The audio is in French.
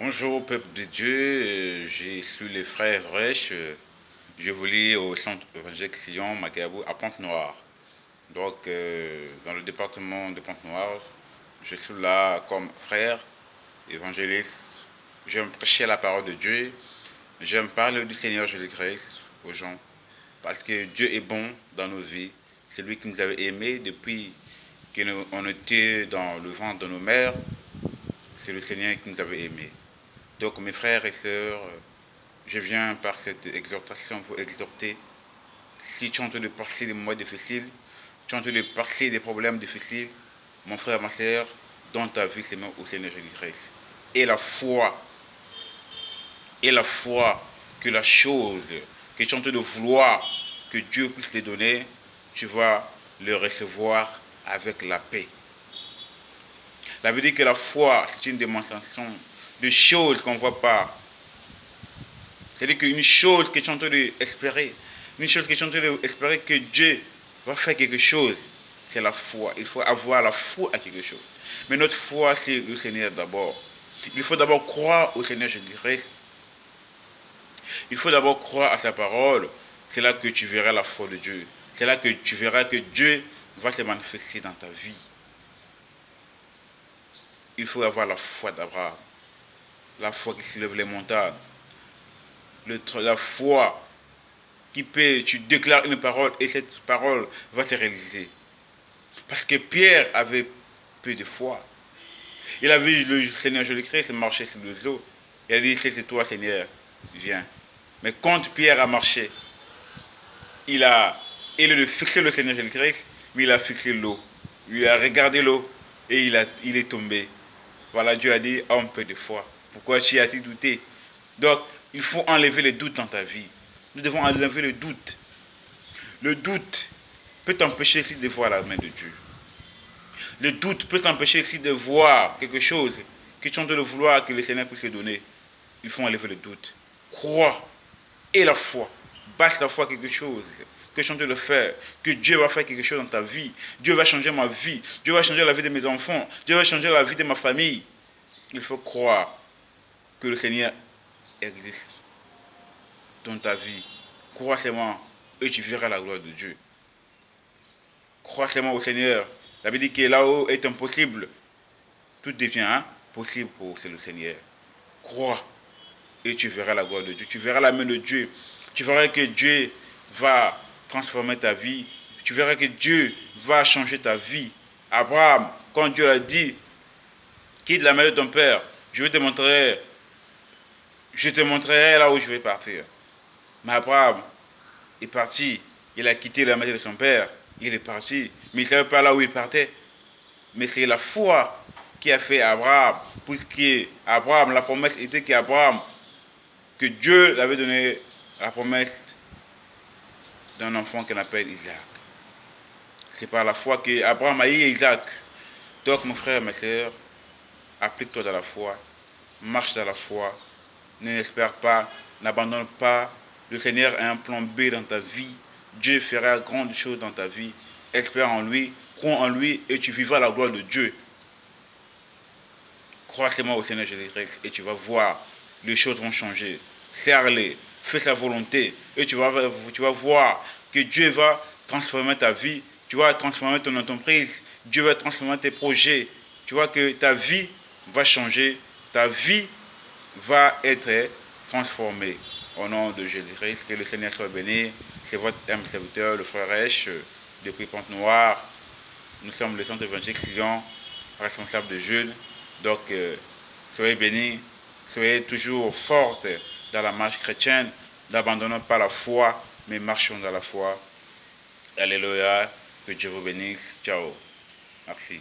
Bonjour peuple de Dieu, je suis le frère Reich, je vous lis au centre évangélique Sion, Magabou, à Pointe-Noire. Donc, dans le département de Pointe-Noire, je suis là comme frère, évangéliste. J'aime prêcher la parole de Dieu, j'aime parler du Seigneur Jésus-Christ aux gens, parce que Dieu est bon dans nos vies. C'est lui qui nous avait aimés depuis qu'on était dans le ventre de nos mères. C'est le Seigneur qui nous avait aimés. Donc, mes frères et sœurs, je viens par cette exhortation vous exhorter. Si tu es en train de passer des moments difficiles, tu es en train de passer des problèmes difficiles, mon frère, ma sœur, donne ta vie seulement au Seigneur Jésus-Christ. Et la foi que la chose que tu es en train de vouloir que Dieu puisse te donner, tu vas le recevoir avec la paix. La Bible dit que la foi, c'est une démonstration de choses qu'on ne voit pas. C'est-à-dire qu'une chose que tu es en train d'espérer, une chose que tu es en train d'espérer que Dieu va faire quelque chose, c'est la foi. Il faut avoir la foi à quelque chose. Mais notre foi, c'est le Seigneur d'abord. Il faut d'abord croire au Seigneur Jésus-Christ. Il faut d'abord croire à sa parole. C'est là que tu verras la foi de Dieu. C'est là que tu verras que Dieu va se manifester dans ta vie. Il faut avoir la foi d'Abraham. La foi qui soulève les montagnes. La foi qui peut, tu déclares une parole et cette parole va se réaliser. Parce que Pierre avait peu de foi. Il a vu le Seigneur Jésus-Christ marcher sur les eaux. Il a dit, c'est toi Seigneur, viens. Mais quand Pierre a marché, il a fixé le Seigneur Jésus-Christ, mais il a fixé l'eau. Il a regardé l'eau et il est tombé. Voilà, Dieu a dit, un peu de foi. Pourquoi tu as-tu douté? Donc, il faut enlever les doutes dans ta vie. Nous devons enlever le doute. Le doute peut t'empêcher ici de voir la main de Dieu. Le doute peut t'empêcher ici de voir quelque chose que tu es en train de vouloir que le Seigneur puisse te donner. Il faut enlever le doute. Croire et la foi. Bâche la foi quelque chose que tu es en train de faire, que Dieu va faire quelque chose dans ta vie. Dieu va changer ma vie. Dieu va changer la vie de mes enfants. Dieu va changer la vie de ma famille. Il faut croire que le Seigneur existe dans ta vie. Crois seulement et tu verras la gloire de Dieu. Crois seulement au Seigneur. La Bible dit que là-haut est impossible. Tout devient possible pour le Seigneur. Crois et tu verras la gloire de Dieu. Tu verras la main de Dieu. Tu verras que Dieu va transformer ta vie. Tu verras que Dieu va changer ta vie. Abraham, quand Dieu a dit, quitte la maison de ton père, je te montrerai là où je vais partir. Mais Abraham est parti. Il a quitté la maison de son père. Il est parti. Mais il ne savait pas là où il partait. Mais c'est la foi qui a fait Abraham. Puisque Abraham, la promesse était qu'Abraham, que Dieu l'avait donné la promesse d'un enfant qu'on appelle Isaac. C'est par la foi qu'Abraham a eu Isaac. Donc mon frère, ma soeur, applique-toi dans la foi. Marche dans la foi. N'espère pas, n'abandonne pas. Le Seigneur a un plan B dans ta vie. Dieu fera grandes choses dans ta vie. Espère en lui, crois en lui et tu vivras la gloire de Dieu. Crois seulement au Seigneur Jésus-Christ et tu vas voir, les choses vont changer. Serre-les, fais sa volonté et tu vas voir que Dieu va transformer ta vie. Tu vas transformer ton entreprise. Dieu va transformer tes projets. Tu vois que ta vie va changer. Ta vie va être transformée. Au nom de Jésus-Christ, que le Seigneur soit béni. C'est votre âme serviteur, le frère Reich, depuis Pointe-Noire. Nous sommes le centre évangélique Sion, responsable de jeunes. Donc, soyez bénis, soyez toujours fortes dans la marche chrétienne. N'abandonnons pas la foi, mais marchons dans la foi. Alléluia, que Dieu vous bénisse. Ciao. Merci.